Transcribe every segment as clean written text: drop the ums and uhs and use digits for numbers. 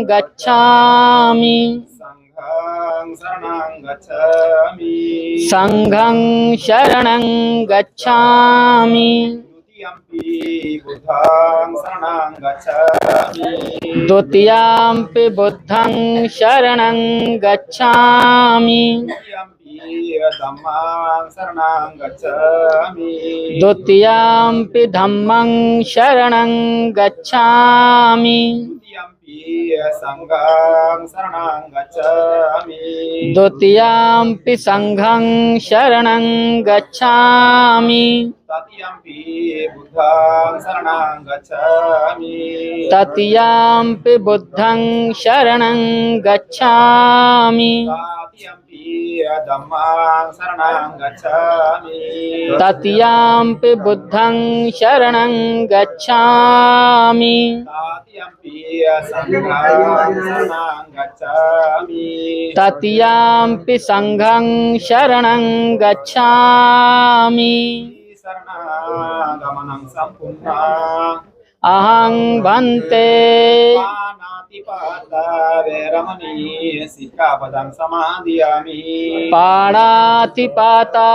गच्छामि संघं शरणं गच्छामि संघं शरणं गच्छामि द्वितीयंपि बुद्धं शरणं गच्छामि द्वितीयंपि बुद्धं शरणं गच्छामि द्वितीयंपि धम्मं शरणं गच्छामि द्वितीयंपि धम्मं शरणं गच्छामि द्वितीयंपि संघं शरणं गच्छामि द्वितीयंपि संघं शरणं गच्छामि तृतीयंपि बुद्धं शरणं गच्छामि तृतीयंपि बुद्धं शरणं गच्छामि तृतीयंपि धम्मं शरणं गच्छामि तृतीयंपि बुद्धं शरणं गच्छामि तृतीयंपि संघं शरणं गच्छामि तृतीयंपि संघं शरणं गच्छामि शरणागमनं सम्पूर्णम् अहं भन्ते पानातिपाता वैरमणि सिक्खापदं समादयामि पाणातिपाता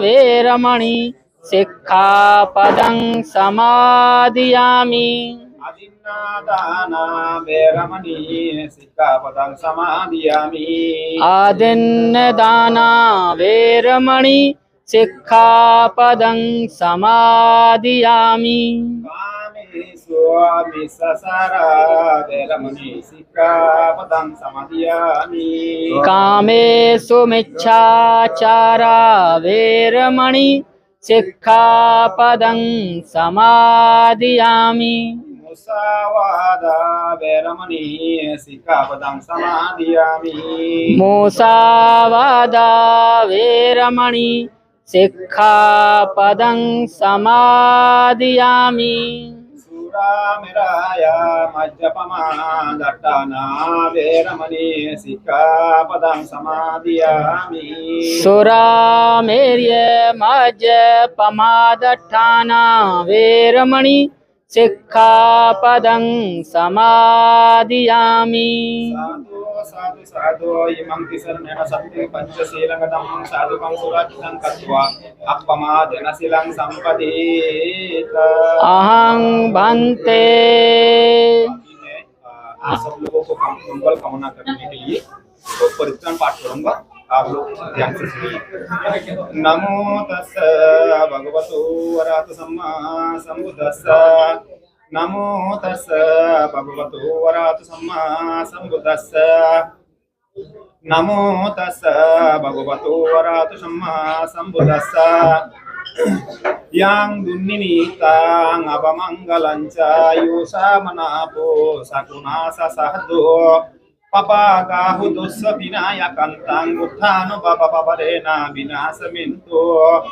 वैरमणि सिक्खापदं समादयामि आदिन्नादाना वैरमणि सिक्खापदं समादयामि आदिन्नदाना वैरमणि सिक्खापदं समादयामि कामेषु मिश्रसारा वैरमणि सिक्खापदं समादयामि कामेषु मिच्छाचारा वैरमणि सिक्खापदं समादयामि मुसावादा वैरमणि सिक्खापदं समादयामि मुसावादा वैरमणि सिक्खापदं समादयामि सुरामेराय मज्जपमा दट्टाना वैरमणि सिक्खापदं समादयामि सुरामेर्य मज्जपमादट्ठाना वैरमणि सिक्खापदं समादयामि साधु साधु साधु इमं तिसर्णेन सत्ये पंचशीलगतं साधुकं सुरक्षितं कत्वा अपमादनशीलं संपदेत। अहं भन्ते। आप सब लोगों को मंगल कामना करने के लिए तो परित्राण पाठ करूंगा, आप लोग ध्यान से सुनिए। नमो तस्स भगवतो वराहतो सम्मा सम्बुद्धस्स। नमो तस्स भगवतो वराहतो सम्मा सम्बुद्धस्स। नमो तस्स भगवतो वराहतो सम्मा सम्बुद्धस्स। yang dunnimitang apamangalanca yusa manapo sakuna sasahdo papagahu dosa binayakantang uthano babapaparena binasaminto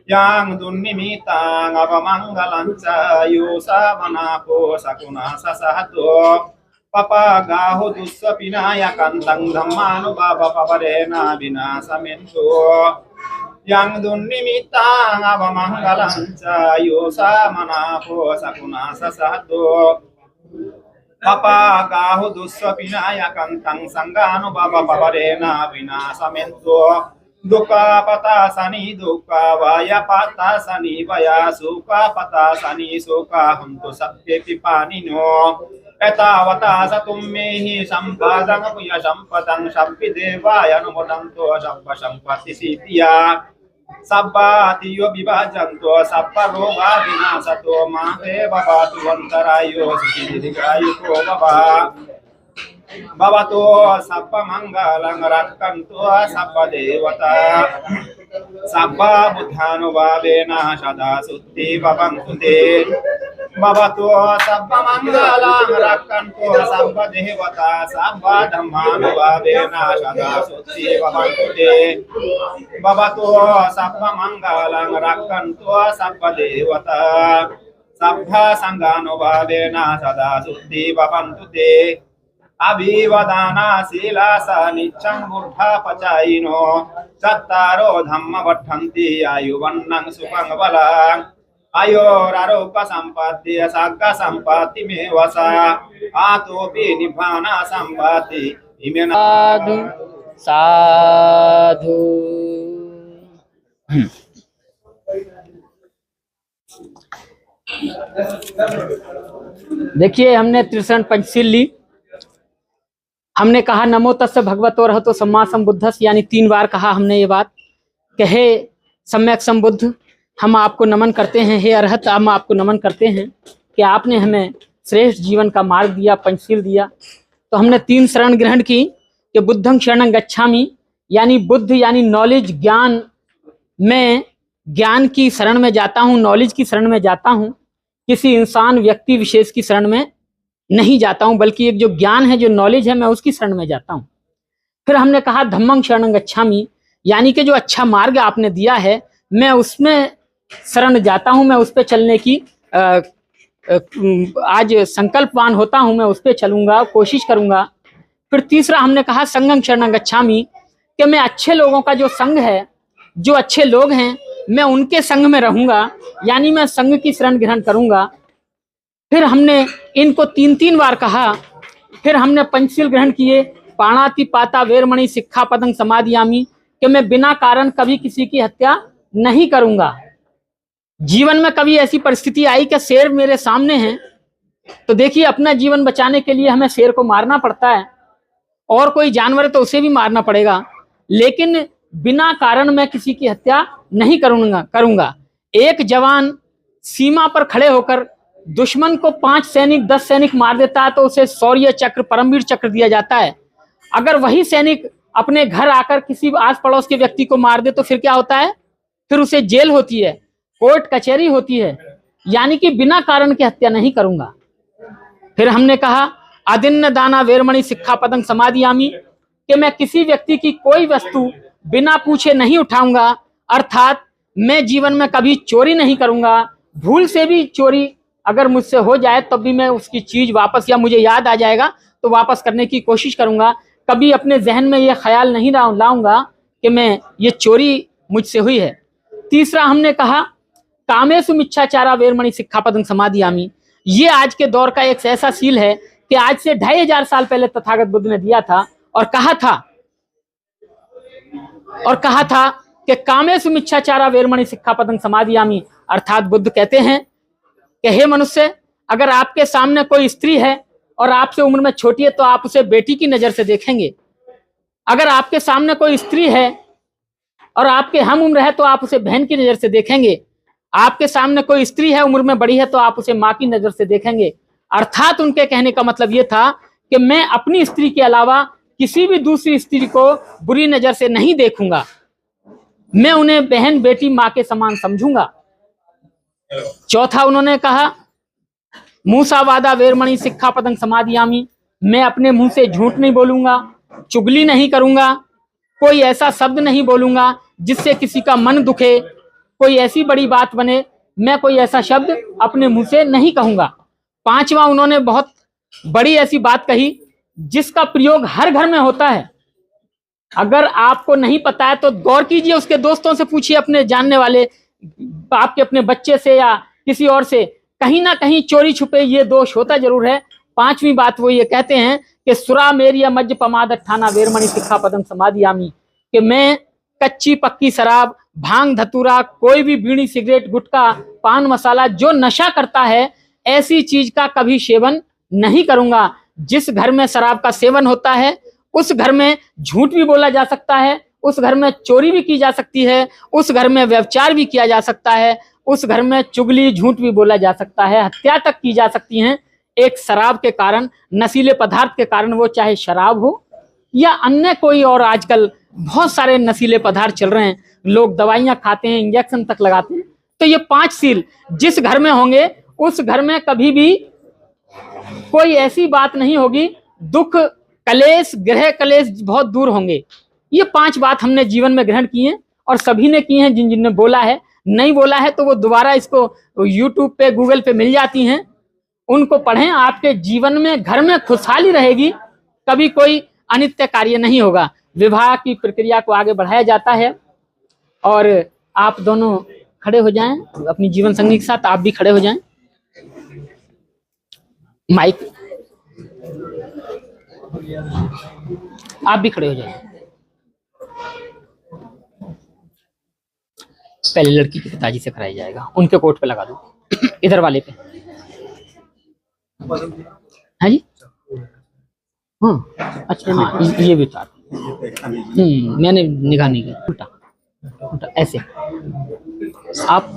yang dunnimitang apamangalanca yusa manapo sakuna sasahdo papagahu dosa binayakantang dhammano babapaparena binasaminto yang dunnimitang apamangalanca yusa manapo sakuna sasado papagahu dussa pinayakantang sanggano babapaparena vinasamento dukkha patasani dukkha vaya patasani vaya sukha patasani sukha hantu sakke pipanino etawata satummehi sampadang puya sampadang sampi devaya numodanto sampa sampati sitiya sabba tiyo bibajanto sabba roga binasato mate babatu antarayo sukidikayo ko baba babato sabba manggalang rakkanto sabba dewata sabba buddhano babena sada sutti babangkunde babato sabba manggalang rakkanto sabba dewata sabba dhammano babena sada sutti babangkunde babato sabba manggalang rakkanto sabba dewata sabba sanggano babena sada sutti babangkunde Abhivadana silasa niccang buddha pacayino cattaro dhamma vaddhanti ayuvannang sukhang balang आयोरारोग्य संपत्ति साग्गा संपत्ति में वसा आतोपि निब्बाना संपत्ति इमेन साधु साधु। देखिए, हमने त्रिशरण पंचशील ली। हमने कहा नमो तस्य भगवतो रहतो सम्मा संबुद्धस, यानी 3 बार कहा हमने ये बात। कहे सम्यक संबुद्ध, हम आपको नमन करते हैं। हे अरहत, हम आपको नमन करते हैं कि आपने हमें श्रेष्ठ जीवन का मार्ग दिया, पंचशील दिया। तो हमने 3 शरण ग्रहण की कि बुद्धं शरणं गच्छामि, यानी बुद्ध यानी नॉलेज, ज्ञान। मैं ज्ञान की शरण में जाता हूँ, नॉलेज की शरण में जाता हूँ। किसी इंसान व्यक्ति विशेष की शरण में नहीं जाता हूँ, बल्कि एक जो ज्ञान है, जो नॉलेज है, मैं उसकी शरण में जाता हूँ। फिर हमने कहा धम्मं शरणं गच्छामि, यानी कि जो अच्छा मार्ग आपने दिया है, मैं उसमें शरण जाता हूँ, मैं उस पर चलने की आज संकल्पवान होता हूँ, मैं उस पर चलूंगा, कोशिश करूंगा। फिर तीसरा हमने कहा संघं शरणं गच्छामि, कि मैं अच्छे लोगों का जो संघ है, जो अच्छे लोग हैं, मैं उनके संघ में रहूंगा, यानी मैं संघ की शरण ग्रहण करूंगा। फिर हमने इनको 3-3 बार कहा। फिर हमने पंचशील ग्रहण किए, पाणाति पाता वेरमणि सिक्खापदं समादियामि, कि मैं बिना कारण कभी किसी की हत्या नहीं करूंगा। जीवन में कभी ऐसी परिस्थिति आई कि शेर मेरे सामने है, तो देखिए अपना जीवन बचाने के लिए हमें शेर को मारना पड़ता है, और कोई जानवर है तो उसे भी मारना पड़ेगा, लेकिन बिना कारण मैं किसी की हत्या नहीं करूंगा। एक जवान सीमा पर खड़े होकर दुश्मन को 5 सैनिक 10 सैनिक मार देता है तो उसे शौर्य चक्र, परमवीर चक्र दिया जाता है। अगर वही सैनिक अपने घर आकर किसी आस पड़ोस के व्यक्ति को मार दे तो फिर क्या होता है? फिर उसे जेल होती है, कोर्ट कचहरी होती है। यानी कि बिना कारण की हत्या नहीं करूंगा। फिर हमने कहा अदिन्न दाना वेरमणि सिक्खापदं समादियामि, कि मैं किसी व्यक्ति की कोई वस्तु बिना पूछे नहीं उठाऊंगा, अर्थात मैं जीवन में कभी चोरी नहीं करूंगा। भूल से भी चोरी अगर मुझसे हो जाए तब भी मैं उसकी चीज वापस, या मुझे याद आ जाएगा तो वापस करने की कोशिश करूंगा। कभी अपने जहन में ये ख्याल नहीं लाऊंगा कि मैं ये चोरी मुझसे हुई है। तीसरा हमने कहा कामेषु मिच्छाचारा वेरमणि सिक्खापदं समादियामि, ये आज के दौर का एक ऐसा सील है कि आज से 2500 साल पहले तथागत बुद्ध ने दिया था और कहा था कि कामेषु मिच्छाचारा वेरमणि सिक्खापदं समादियामि, अर्थात बुद्ध कहते हैं कि हे मनुष्य, अगर आपके सामने कोई स्त्री है और आपसे उम्र में छोटी है तो आप उसे बेटी की नजर से देखेंगे। अगर आपके सामने कोई स्त्री है और आपके हम उम्र है तो आप उसे बहन की नजर से देखेंगे। आपके सामने कोई स्त्री है, उम्र में बड़ी है, तो आप उसे माँ की नजर से देखेंगे। अर्थात उनके कहने का मतलब यह था कि मैं अपनी स्त्री के अलावा किसी भी दूसरी स्त्री को बुरी नजर से नहीं देखूंगा, मैं उन्हें बहन, बेटी, माँ के समान समझूंगा। चौथा उन्होंने कहा मूसावादा वेरमणि सिक्खापदं समादियामि, मैं अपने मुंह से झूठ नहीं बोलूंगा, चुगली नहीं करूंगा, कोई ऐसा शब्द नहीं बोलूंगा जिससे किसी का मन दुखे, कोई ऐसी बड़ी बात बने, मैं कोई ऐसा शब्द अपने मुंह से नहीं कहूंगा। पांचवा उन्होंने बहुत बड़ी ऐसी बात कही जिसका प्रयोग हर घर में होता है। अगर आपको नहीं पता है तो गौर कीजिए, उसके दोस्तों से पूछिए, अपने जानने वाले, आपके अपने बच्चे से या किसी और से, कहीं ना कहीं चोरी छुपे ये दोष होता जरूर है। पांचवी बात वो ये कहते हैं कि सुरा मेरिया मज्ज पमाद ठाना वेरमणि सिक्खापदं समादियामि, कि मैं कच्ची पक्की शराब, भांग, धतूरा, कोई भी बीड़ी, सिगरेट, गुटखा, पान मसाला जो नशा करता है, ऐसी चीज का कभी सेवन नहीं करूंगा। जिस घर में शराब का सेवन होता है उस घर में झूठ भी बोला जा सकता है, उस घर में चोरी भी की जा सकती है, उस घर में व्यभिचार भी किया जा सकता है, उस घर में चुगली, झूठ भी बोला जा सकता है, हत्या तक की जा सकती है एक शराब के कारण, नशीले पदार्थ के कारण, वो चाहे शराब हो या अन्य कोई और। आजकल बहुत सारे नशीले पदार्थ चल रहे हैं, लोग दवाइयां खाते हैं, इंजेक्शन तक लगाते हैं। तो ये 5 सील जिस घर में होंगे उस घर में कभी भी कोई ऐसी बात नहीं होगी, दुख, कलेश, ग्रह कलेश बहुत दूर होंगे। ये 5 बात हमने जीवन में ग्रहण की हैं और सभी ने की हैं। जिन जिन ने बोला है, नहीं बोला है तो वो दोबारा इसको YouTube पे, गूगल पे मिल जाती हैं, उनको पढ़ें। आपके जीवन में, घर में खुशहाली रहेगी, कभी कोई अनित्य कार्य नहीं होगा। विवाह की प्रक्रिया को आगे बढ़ाया जाता है और आप दोनों खड़े हो जाएं अपनी जीवन संगी के साथ, आप भी खड़े हो जाएं। माइक, आप भी खड़े हो जाएं। पहले लड़की के पिताजी से कराया जाएगा, उनके कोट पे लगा दो, इधर वाले पे। हाँ जी, हाँ अच्छा, हाँ ये भी उतार। मैंने निगाह नहीं की। उल्टा उल्टा ऐसे। आप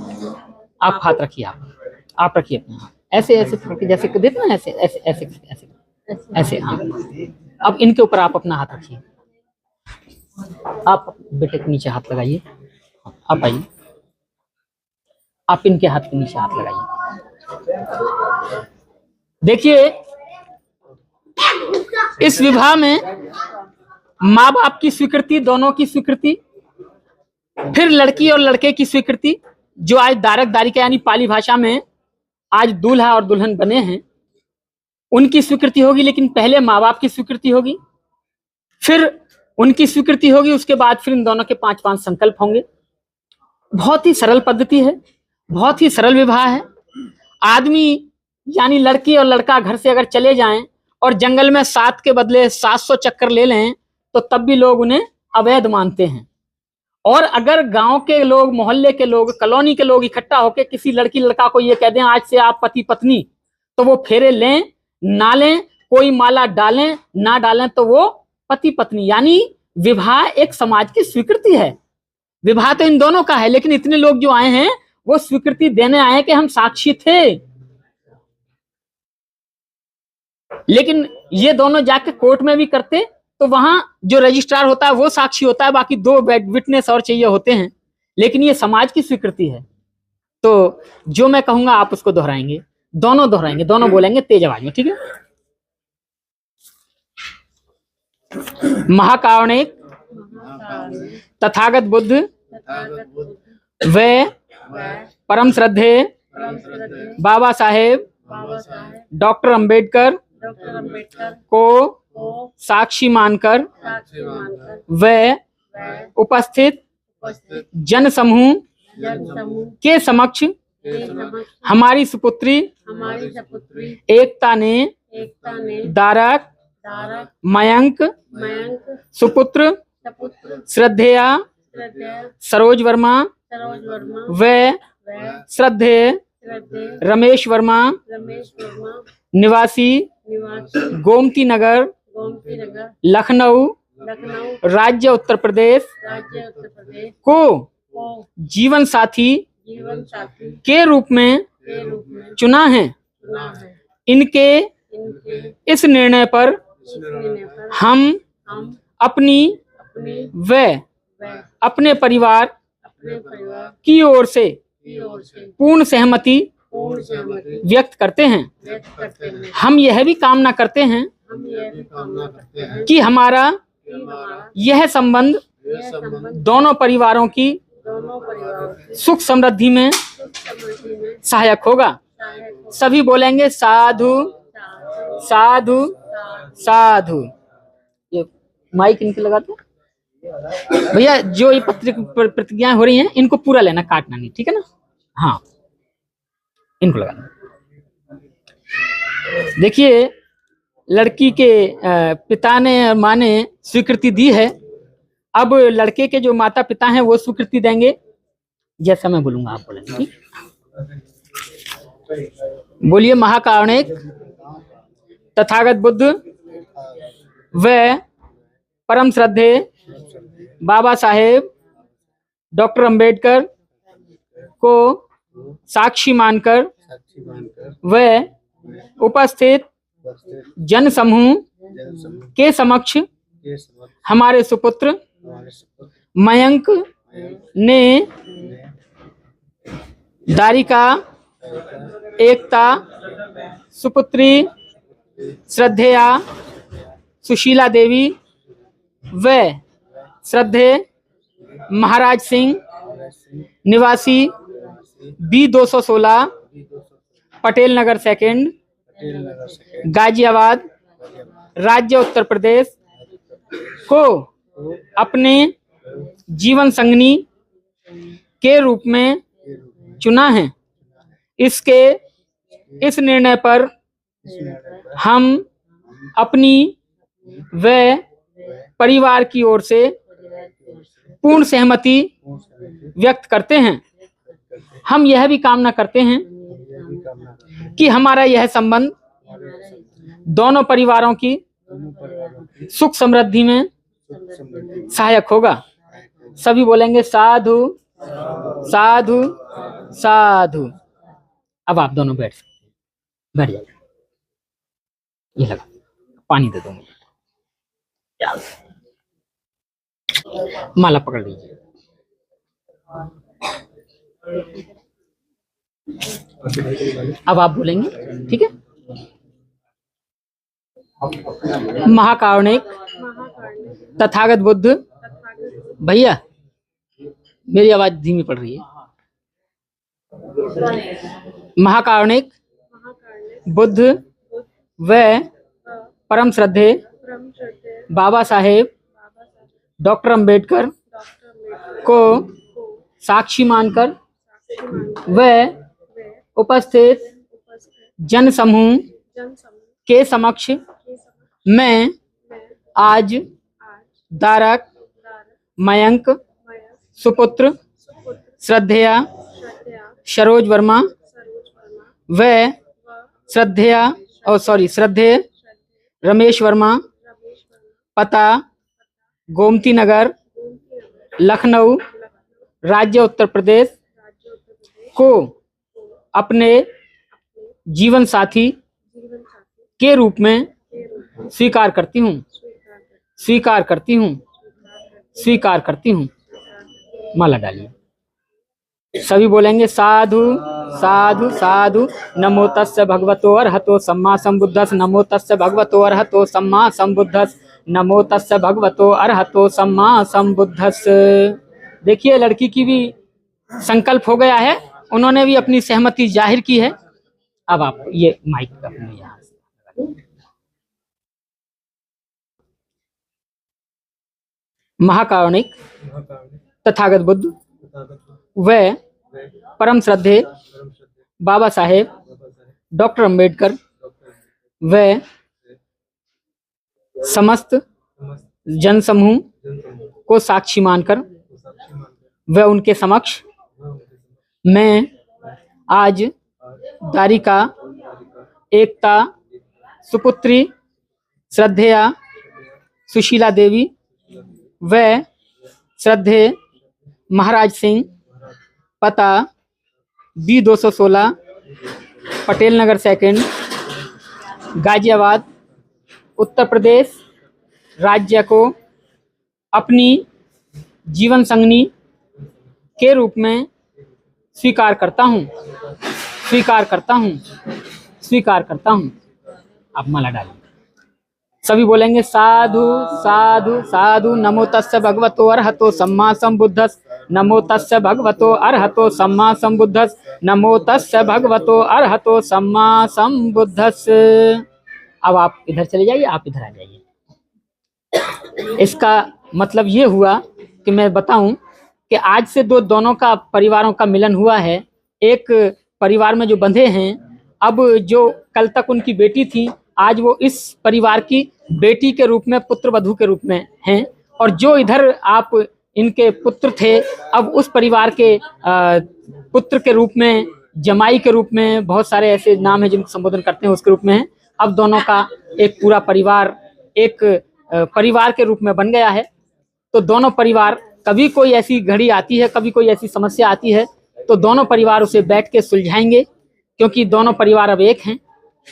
हाथ रखिए, आप रखिए अपने हाथ ऐसे ऐसे करके, जैसे देते ना, ऐसे ऐसे ऐसे ऐसे ऐसे। हाँ, अब इनके ऊपर आप अपना हाथ रखिए। आप बेटे के नीचे हाथ लगाइए। आप आइए, आप इनके हाथ के नीचे हाथ लगाइए। देखिए, इस विवाह में माँ बाप की स्वीकृति, दोनों की स्वीकृति, फिर लड़की और लड़के की स्वीकृति, जो आज दारक दारिका यानी पाली भाषा में आज दूल्हा और दुल्हन बने हैं, उनकी स्वीकृति होगी। लेकिन पहले माँ बाप की स्वीकृति होगी, फिर उनकी स्वीकृति होगी, उसके बाद फिर इन दोनों के 5 संकल्प होंगे। बहुत ही सरल पद्धति है, बहुत ही सरल विवाह है। आदमी यानी लड़की और लड़का घर से अगर चले जाएं और जंगल में 7 के बदले 700 चक्कर ले लें, तो तब भी लोग उन्हें अवैध मानते हैं। और अगर गांव के लोग, मोहल्ले के लोग, कॉलोनी के लोग इकट्ठा होकर किसी लड़की लड़का को ये कह दें आज से आप पति पत्नी, तो वो फेरे लें ना लें, कोई माला डालें ना डालें, तो वो पति पत्नी। यानी विवाह एक समाज की स्वीकृति है। विवाह तो इन दोनों का है, लेकिन इतने लोग जो आए हैं वो स्वीकृति देने आए कि हम साक्षी थे। लेकिन ये दोनों जाके कोर्ट में भी करते तो वहां जो रजिस्ट्रार होता है वो साक्षी होता है, बाकी 2 विटनेस और चाहिए होते हैं। लेकिन ये समाज की स्वीकृति है, तो जो मैं कहूंगा आप उसको दोहराएंगे, दोनों दोहराएंगे, दोनों बोलेंगे तेज आवाज में, ठीक है। महाकारुणिक तथागत बुद्ध व परम श्रद्धे बाबा साहेब डॉक्टर अंबेडकर को साक्षी मानकर व उपस्थित जन समूह के समक्ष हमारी सुपुत्री एकता ने दारक मयंक सुपुत्र श्रद्धेया सरोज वर्मा व श्रद्धेय रमेश वर्मा निवासी गोमती नगर लखनऊ राज्य उत्तर प्रदेश को जीवन साथी के रूप में चुना है। इनके इस निर्णय पर हम अपनी व अपने परिवार की ओर से पूर्ण सहमति व्यक्त करते हैं। हम यह भी कामना करते हैं कि हमारा यह संबंध दोनों परिवारों की सुख समृद्धि में सहायक होगा। सभी बोलेंगे साधु साधु साधु। ये माइक इनके लगा दो भैया। जो ये प्रतिज्ञाएं हो रही हैं इनको पूरा लेना, काटना नहीं, ठीक है ना। हाँ, इनको लगा दो। देखिए, लड़की के पिता ने और माँ ने स्वीकृति दी है। अब लड़के के जो माता पिता हैं वो स्वीकृति देंगे, जैसा मैं बोलूंगा आप बोलेंगे, ठीक। बोलिए महाकारुणिक तथागत बुद्ध व परम श्रद्धे बाबा साहेब डॉक्टर अंबेडकर को साक्षी मानकर व उपस्थित जन समूह के समक्ष हमारे सुपुत्र मयंक ने दारिका एकता सुपुत्री श्रद्धेया सुशीला देवी व श्रद्धे महाराज सिंह निवासी B216 पटेल नगर सेकंड गाजियाबाद राज्य उत्तर प्रदेश को अपने जीवन संगनी के रूप में चुना है। इसके इस निर्णय पर हम अपनी व परिवार की ओर से पूर्ण सहमति व्यक्त करते हैं। हम यह भी कामना करते हैं कि हमारा यह संबंध दोनों परिवारों की सुख समृद्धि में सहायक होगा। सभी बोलेंगे साधु साधु साधु। अब आप दोनों बैठ सकते हैं, बैठ जाइए। ये लगा पानी दे दो मुझे। माला पकड़ लीजिए। अब आप बोलेंगे, ठीक है। महाकारुणिक तथागत बुद्ध, भैया मेरी आवाज धीमी पड़ रही है। महाकारुणिक बुद्ध व परम श्रद्धेय बाबा साहेब डॉक्टर अंबेडकर को साक्षी मानकर व उपस्थित जन समूह के समक्ष मैं आज दारक मयंक सुपुत्र श्रद्धेया सरोज वर्मा व श्रद्धेय रमेश वर्मा, पता गोमती नगर, लखनऊ, राज्य उत्तर प्रदेश को अपने जीवन साथी के रूप में स्वीकार करती हूँ, स्वीकार करती हूँ, स्वीकार करती हूँ। माला डालिए। सभी बोलेंगे साधु साधु साधु। नमो तस्य भगवतो अरहतो सम्मा संबुद्धस्। नमो तस्य भगवतो अरहतो सम्मा संबुद्धस्। नमो तस्य भगवतो अरहतो सम्मा संबुद्धस्। देखिए लड़की की भी संकल्प हो गया है, उन्होंने भी अपनी सहमति जाहिर की है। अब आप ये माइक अपने यहाँ से। महाकारुणिक तथागत बुद्ध व परम श्रद्धेय बाबा साहेब डॉक्टर अंबेडकर व समस्त जन समूह को साक्षी मानकर व उनके समक्ष मैं आज दारिका एकता सुपुत्री श्रद्धेया सुशीला देवी व श्रद्धेय महाराज सिंह, पता B216 पटेल नगर सेकंड, गाजियाबाद, उत्तर प्रदेश राज्य को अपनी जीवन संगनी के रूप में स्वीकार करता हूँ, स्वीकार करता हूँ, स्वीकार करता हूँ। आप माला डालिए। सभी बोलेंगे साधु साधु साधु। नमो तस्य भगवतो अरहतो सम्मा संबुद्धस्। नमो तस्य भगवतो अरहतो सम्मा संबुद्धस्। नमो तस्य भगवतो अरहतो सम्मा संबुद्धस्। अब आप इधर चले जाइए, आप इधर आ जाइए। इसका मतलब ये हुआ कि मैं बताऊं कि आज से दोनों का परिवारों का मिलन हुआ है। एक परिवार में जो बंधे हैं, अब जो कल तक उनकी बेटी थी, आज वो इस परिवार की बेटी के रूप में, पुत्र वधू के रूप में हैं। और जो इधर आप इनके पुत्र थे, अब उस परिवार के पुत्र के रूप में, जमाई के रूप में, बहुत सारे ऐसे नाम हैं जिनको संबोधन करते हैं, उसके रूप में है। अब दोनों का एक पूरा परिवार एक परिवार के रूप में बन गया है। तो दोनों परिवार, कभी कोई ऐसी घड़ी आती है, कभी कोई ऐसी समस्या आती है, तो दोनों परिवार उसे बैठ के सुलझाएंगे, क्योंकि दोनों परिवार अब एक हैं।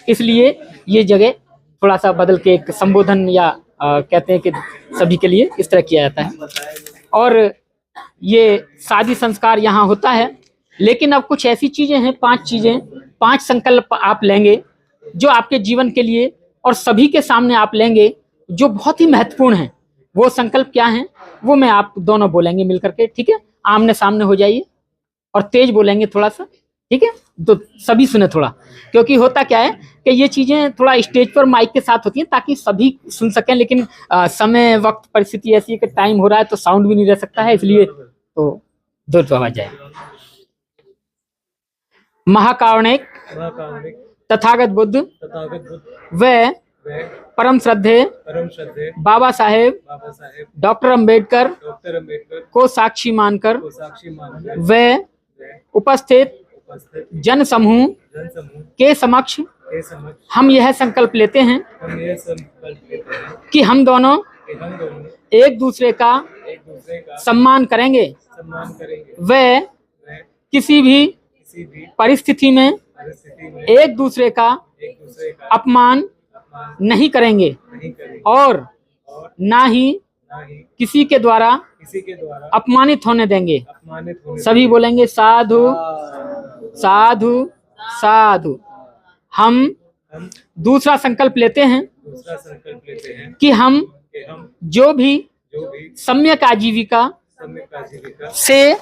इसलिए ये जगह थोड़ा सा बदल के एक संबोधन या कहते हैं कि सभी के लिए इस तरह किया जाता है। और ये शादी संस्कार यहाँ होता है। लेकिन अब कुछ ऐसी चीजें हैं, 5 चीजें, 5 संकल्प आप लेंगे जो आपके जीवन के लिए और सभी के सामने आप लेंगे, जो बहुत ही महत्वपूर्ण है। वो संकल्प क्या है, वो मैं आप दोनों बोलेंगे मिलकर के, ठीक है। आमने सामने हो जाइए और तेज बोलेंगे थोड़ा सा, ठीक है। तो सभी सुने थोड़ा, क्योंकि होता क्या है कि ये चीजें थोड़ा स्टेज पर माइक के साथ होती हैं ताकि सभी सुन सकें। लेकिन समय, वक्त, परिस्थिति ऐसी है कि टाइम हो रहा है तो साउंड भी नहीं रह सकता है, इसलिए तो दूर तो आवाज जाए। महाकारुणिक महाकारुणिक तथागत बुद्ध तथागत बुद्ध व व परम श्रद्धेय परम श्रद्धेय बाबा साहेब बाबा साहेब डॉक्टर अंबेडकर डॉक्टर अंबेडकर को साक्षी मानकर को साक्षी मानकर व व उपस्थित उपस्थित जन समूह जनसमूह के समक्ष के समक्ष हम यह संकल्प लेते हैं हम यह संकल्प लेते हैं कि हम दोनों कि हम दोनों एक दूसरे का एक दूसरे का सम्मान करेंगे सम्मान करेंगे व व किसी भी किसी भी परिस्थिति में परिस्थिति में एक दूसरे का एक दूसरे का अपमान अपमान नहीं करेंगे नहीं करेंगे और और ना ही ना ही किसी के द्वारा किसी के द्वारा अपमानित होने देंगे। अपमानित होने सभी बोलेंगे साधु साधु साधु। हम हम दूसरा संकल्प लेते हैं दूसरा संकल्प लेते हैं कि हम कि हम जो भी जो भी सम्यक आजीविका सम्यक आजीविका से से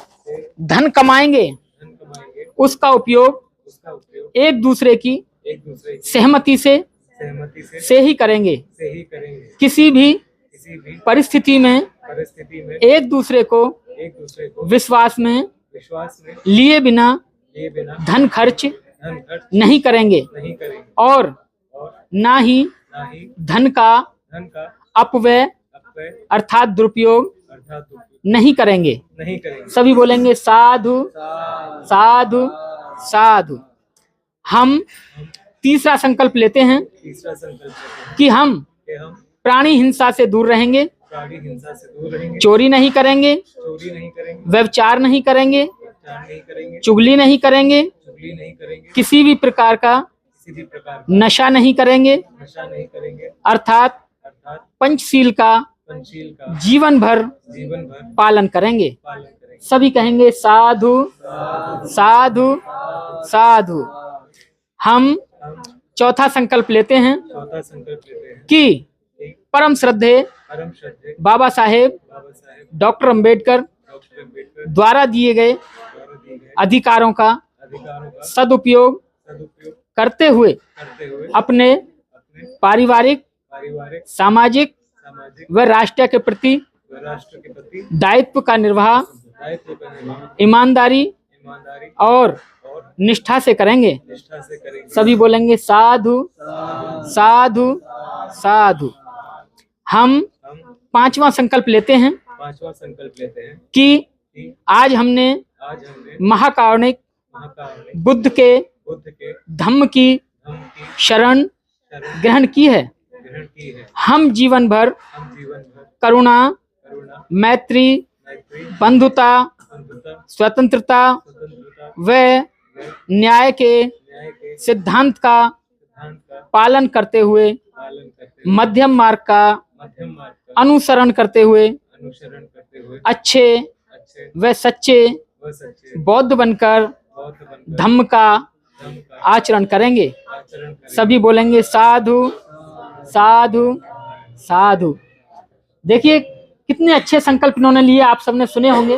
धन कमाएंगे धन कमाएंगे उसका उपयोग उसका उपयोग एक दूसरे की एक दूसरे की सहमति सहमति से ही करेंगे। से ही करेंगे। किसी भी किसी भी परिस्थिति में परिस्थिति में एक दूसरे को एक दूसरे को विश्वास में विश्वास में लिए बिना लिए बिना धन खर्च धन खर्च नहीं करेंगे नहीं करेंगे और और ना ही ना ही धन का धन का अपव्यय अपव्यय अर्थात दुरुपयोग अर्थात उपयोग नहीं करेंगे। नहीं करेंगे। सभी बोलेंगे साधु साधु साधु। हम तीसरा संकल्प लेते हैं तीसरा संकल्प लेते हैं कि हम कि हम प्राणी हिंसा से दूर रहेंगे, प्राणी हिंसा से दूर रहेंगे, चोरी नहीं करेंगे, चोरी नहीं करेंगे, व्यभिचार नहीं करेंगे, व्यभिचार नहीं करेंगे, चुगली नहीं करेंगे, चुगली नहीं करेंगे, किसी भी प्रकार का किसी भी प्रकार का नशा नहीं करेंगे, नशा नहीं करेंगे, अर्थात अर्थात पंचशील का पंचशील का जीवन भर पालन करेंगे। पालन करेंगे। सभी कहेंगे साधु साधु साधु। हम हम चौथा संकल्प लेते हैं चौथा संकल्प लेते हैं कि कि परम श्रद्धेय परम श्रद्धेय बाबा साहेब बाबा साहेब डॉक्टर अंबेडकर डॉक्टर अंबेडकर द्वारा दिए गए द्वारा दिए गए अधिकारों का अधिकारों का सदुपयोग सदुपयोग करते हुए करते हुए अपने अपने पारिवारिक, पारिवारिक, सामाजिक सामाजिक व राष्ट्र के प्रति व राष्ट्र के प्रति दायित्व का निर्वाह दायित्व का निर्वहन ईमानदारी ईमानदारी और और निष्ठा से करेंगे। निष्ठा से करेंगे। सभी बोलेंगे साधु साधु साधु। हम हम पांचवा संकल्प लेते हैं पांचवा संकल्प लेते हैं कि कि आज हमने आज हमने महाकारुणिक महाकारुणिक बुद्ध के बुद्ध के धम्म की धम्म की शरण शरण ग्रहण की है। ग्रहण की है। हम जीवन भर हम जीवन भर करुणा, करुणा, मैत्री, मैत्री, बंधुता, बंधुता, स्वतंत्रता स्वतंत्रता व न्याय के न्याय के सिद्धांत का सिद्धांत का पालन करते हुए पालन करते हुए मध्यम मार्ग का मध्यम मार्ग का अनुसरण करते हुए अनुसरण करते हुए अच्छे अच्छे व सच्चे व सच्चे बौद्ध बनकर बौद्ध बनकर धम्म का धम्म का आचरण करेंगे। आचरण करें। सभी बोलेंगे साधु साधु साधु। देखिए कितने अच्छे संकल्प इन्होंने लिए, आप सबने सुने होंगे।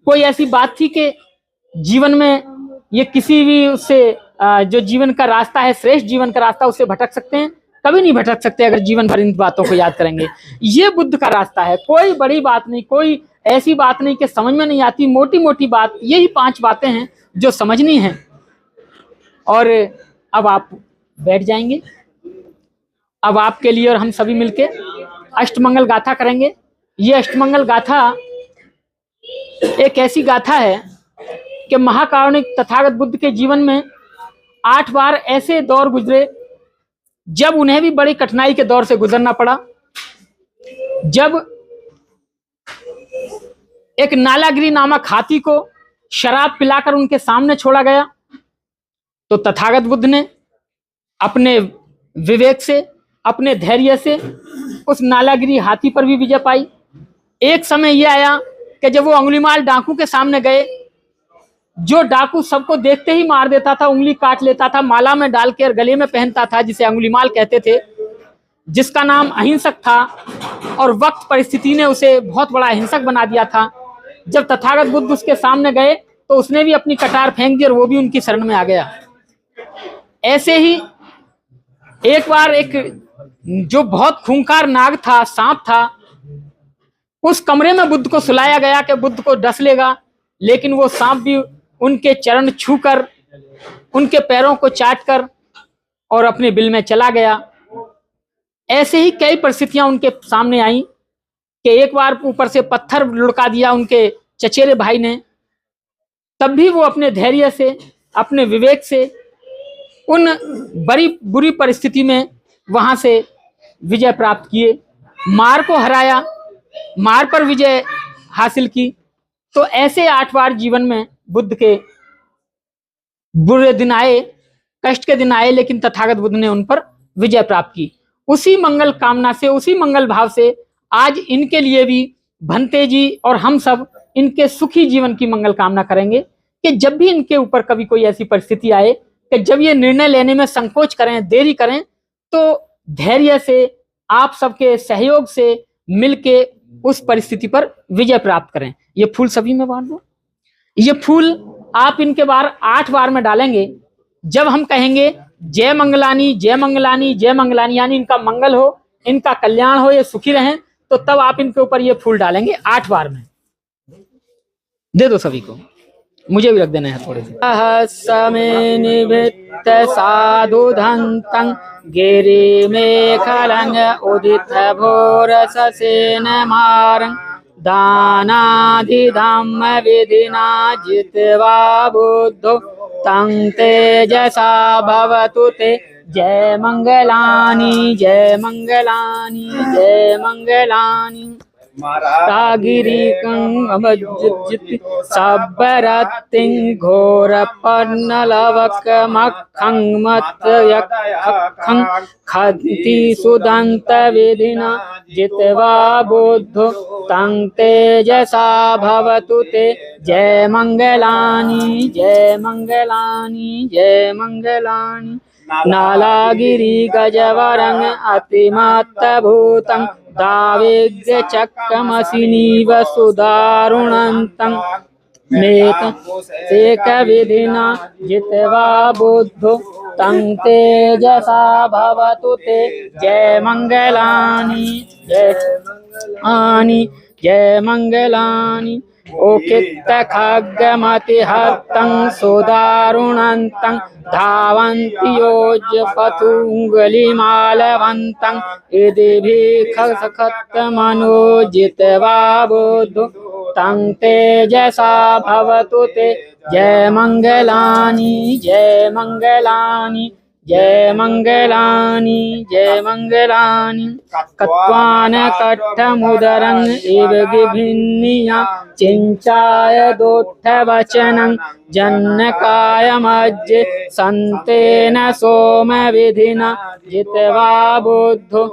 कोई ऐसी बात थी कि जीवन में ये किसी भी उससे जो जीवन का रास्ता है, श्रेष्ठ जीवन का रास्ता, उससे भटक सकते हैं? कभी नहीं भटक सकते अगर जीवन भर इन बातों को याद करेंगे। ये बुद्ध का रास्ता है, कोई बड़ी बात नहीं, कोई ऐसी बात नहीं कि समझ में नहीं आती। मोटी मोटी बात, यही 5 बातें हैं जो समझनी है। और अब आप बैठ जाएंगे। अब आपके लिए और हम सभी मिलके अष्टमंगल गाथा करेंगे। ये अष्टमंगल गाथा एक ऐसी गाथा है कि महाकारुणिक तथागत बुद्ध के जीवन में 8 बार ऐसे दौर गुजरे जब उन्हें भी बड़ी कठिनाई के दौर से गुजरना पड़ा। जब एक नालागिरी नामक हाथी को शराब पिलाकर उनके सामने छोड़ा गया तो तथागत बुद्ध ने अपने विवेक से, अपने धैर्य से उस नालागिरी हाथी पर भी विजय पाई। एक समय यह आया कि जब वो अंगुलीमाल डाकू के सामने गए, जो डाकू सबको देखते ही मार देता था, उंगली काट लेता था, माला में डालकर गले में पहनता था, जिसे अंगुलीमाल कहते थे, जिसका नाम अहिंसक था और वक्त परिस्थिति ने उसे बहुत बड़ा अहिंसक बना दिया था। जब तथागत बुद्ध उसके सामने गए तो उसने भी अपनी कटार फेंक दी और वो भी उनकी शरण में आ गया। ऐसे ही एक बार एक जो बहुत खूंखार नाग था, सांप था, उस कमरे में बुद्ध को सुलाया गया कि बुद्ध को डस लेगा, लेकिन वो सांप भी उनके चरण छूकर, उनके पैरों को चाटकर और अपने बिल में चला गया। ऐसे ही कई परिस्थितियां उनके सामने आई कि एक बार ऊपर से पत्थर लुढ़का दिया उनके चचेरे भाई ने, तब भी वो अपने धैर्य से, अपने विवेक से उन बड़ी बुरी परिस्थिति में वहां से विजय प्राप्त किए, मार को हराया, मार पर विजय हासिल की। तो ऐसे 8 बार जीवन में बुद्ध के बुरे दिन आए, कष्ट के दिन आए, लेकिन तथागत बुद्ध ने उन पर विजय प्राप्त की। उसी मंगल कामना से, उसी मंगल भाव से आज इनके लिए भी भंते जी और हम सब इनके सुखी जीवन की मंगल कामना करेंगे कि जब भी इनके ऊपर कभी कोई ऐसी परिस्थिति आए कि जब ये निर्णय लेने में संकोच करें, देरी करें, तो धैर्य से, आप सबके सहयोग से मिलके उस परिस्थिति पर विजय प्राप्त करें। ये फूल सभी में बांट दो। ये फूल आप इनके बार 8 बार में डालेंगे। जब हम कहेंगे जय मंगलानी, जय मंगलानी, जय मंगलानी, यानी इनका मंगल हो, इनका कल्याण हो, ये सुखी रहें, तो तब आप इनके ऊपर ये फूल डालेंगे 8 बार में। दे दो सभी को, मुझे भी रख देना है थोड़े से। समय निवृत्त साधु धंतं गिरि मेखलंग उदित भोर ससेन मारं दानाधिधम्म विधिना जित्वा बुद्धो तं तेजसा भवतु ते। जय मंगलानी, जय मंगलानी, जय मंगलानी। तागिरिकं अमज्जित साबरतिं घोर पर्णलवक मखं मत यखं खन्ति सुदंत विधिना जित्वा बुद्धो तं तेजसा भवतु ते। जय मंगलानी, जय मंगलानी, जय मंगलानी। नालागिरि गजवरं अतिमत्त भूतं दाविग्य चक्रमसिनीव सुदारुणन्तं मेत विधिना जित्वा बुद्धो तं तेजसा भवतु ते। जय मंगलानी, जय मंगलानी, जय मंगलानी। ओकित खड्गमतिहतं सुदारुणन्तं धावन्ति योजपथुङ्गलिमालवन्तं यदि भीखसखत्तमनो जित्वा बुद्धो तं तेजसा भवतु ते। जय मंगलानी, जय मंगलानी, जय मंगलानी, जय मंगलानी। कत्वान कट्ठमुदरं इव गिभिन्निया चिंचाय दोट्ठवचनं जन्नकायमज्जे संतेन सोम विधिना जित्वा बुद्धो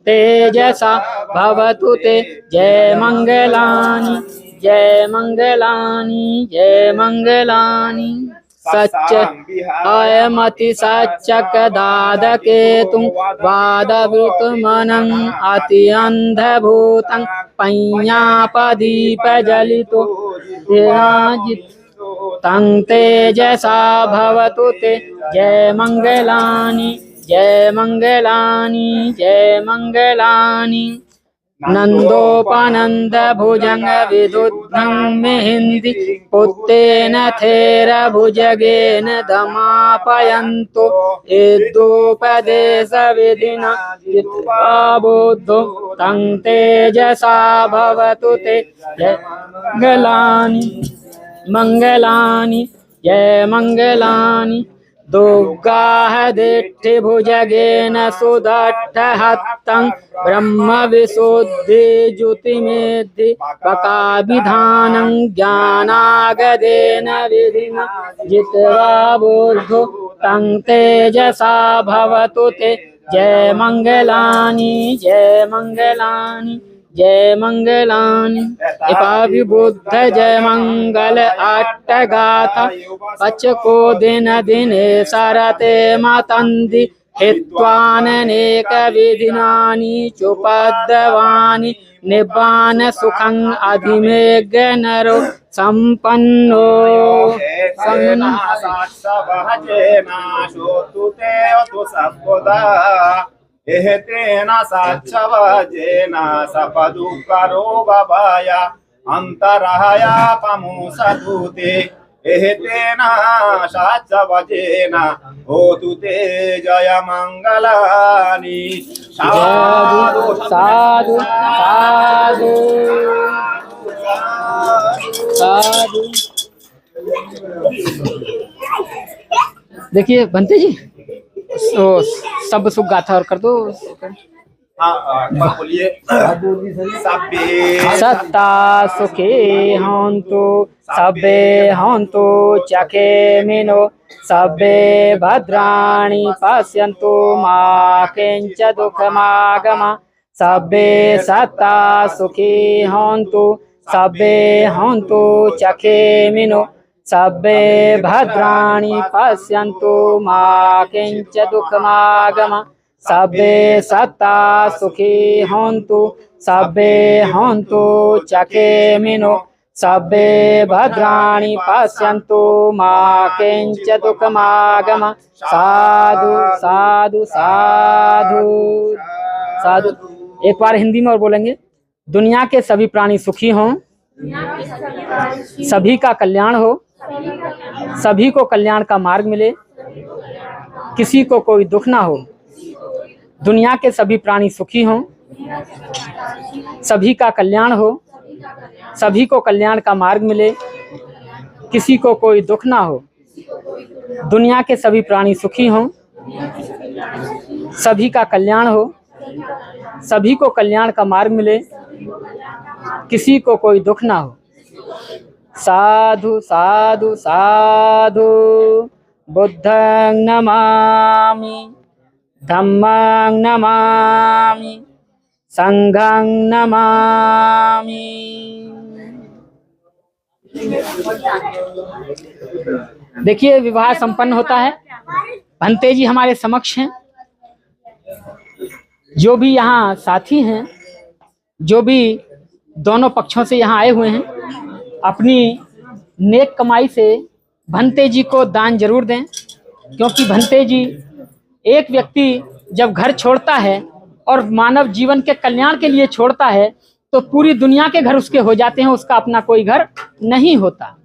तेजसा भवतु ते। जय मंगलानी, जय मंगलानी, जय मंगलानी। सच्च अयमति सच्चक दादकेतुं वादवृतमनं अत्यन्धभूतं पञ्यापदीपजलितो विराजित तं तेजसा भवतु ते। जय मंगलानी, जय मंगलानी, जय मंगलानी। नंदोपनंद भुजंग विदुद्धं मिहिन्दी पुत्तेन थेर भुजगेन दमापयन्तो यदोपदेश विधिना जित्वा बुद्धो तं तेजसा भवतु ते। जय मंगलानी, मंगलानी, जय मंगलानी। दुर्गाः दिट्ठिभुजगेन सुदट्ठहस्तं ब्रह्म विशुद्धि ज्योतिमेद्धि पकाभिधानं ज्ञानागदेन विधिना जित्वा बुद्धो तं तेजसा भवतु ते। जय मंगलानी, जय मंगलानी, जय मंगलानी। बुद्ध जय मंगल अट्टगाथा पचको दिन दिने सरते मतंदी हित्वानेक विधिनानि चुपद्वानि निब्बान सुखं अधिमेघ नरो संपन्नो एहेतेन साक्षवजेन सपदुकरो बभाय अंतराया पमुसदूते एहेतेन शाच्यवचेन होतु ते जय मंगलानि। साधु साधु साधु साधु। देखिए भंते जी, तो सब सुख गाथा और कर दो। बोलिए। सब्बे सत्ता सुखे हन्तु सब्बे हन्तु चखेमिनो सब्बे भद्राणि पश्यन्तु मा किंचित् दुःखमागम। सब्बे सत्ता सुखी हन्तु सब्बे हन्तु चखेमिनो सब्बे भद्राणि पश्यन्तु मा किंचित् दुःखमागम। सब्बे सत्ता सुखी हन्तु सब्बे हन्तु चखेमिनो सब्बे भद्राणि पश्यन्तु मा किंचित् दुःखमागम। साधु साधु साधु साधु। एक बार हिंदी में और बोलेंगे। दुनिया के सभी प्राणी सुखी हों, सभी का कल्याण हो, सभी को कल्याण का मार्ग मिले, किसी को कोई दुख ना हो। दुनिया के सभी प्राणी सुखी हों, सभी का कल्याण हो, सभी को कल्याण का मार्ग मिले, किसी को कोई दुख ना हो। दुनिया के सभी प्राणी सुखी हों, सभी का कल्याण हो, सभी को कल्याण का मार्ग मिले, किसी को कोई दुख ना हो। साधु साधु साधु। बुद्धं नमामि धम्मं नमामि संघं नमामि। देखिए विवाह संपन्न होता है। भंते जी हमारे समक्ष हैं। जो भी यहाँ साथी हैं, जो भी दोनों पक्षों से यहाँ आए हुए हैं, अपनी नेक कमाई से भंते जी को दान जरूर दें। क्योंकि भंते जी, एक व्यक्ति जब घर छोड़ता है और मानव जीवन के कल्याण के लिए छोड़ता है तो पूरी दुनिया के घर उसके हो जाते हैं, उसका अपना कोई घर नहीं होता।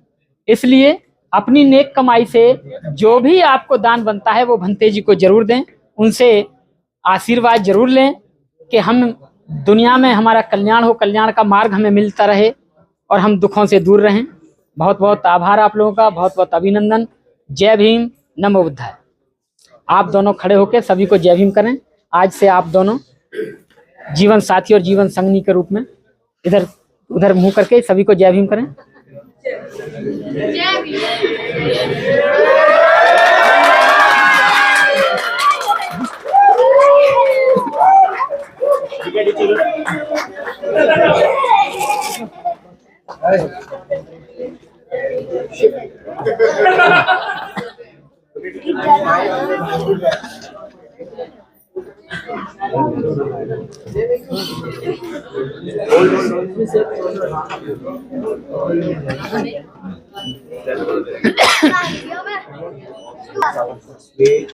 इसलिए अपनी नेक कमाई से जो भी आपको दान बनता है वो भंते जी को जरूर दें। उनसे आशीर्वाद जरूर लें कि हम दुनिया में हमारा कल्याण हो, कल्याण का मार्ग हमें मिलता रहे और हम दुखों से दूर रहें। बहुत बहुत आभार आप लोगों का, बहुत बहुत अभिनंदन। जय भीम, नमो बुद्धाय। आप दोनों खड़े होकर सभी को जय भीम करें। आज से आप दोनों जीवन साथी और जीवन संगनी के रूप में इधर उधर मुंह करके सभी को जय भीम करें।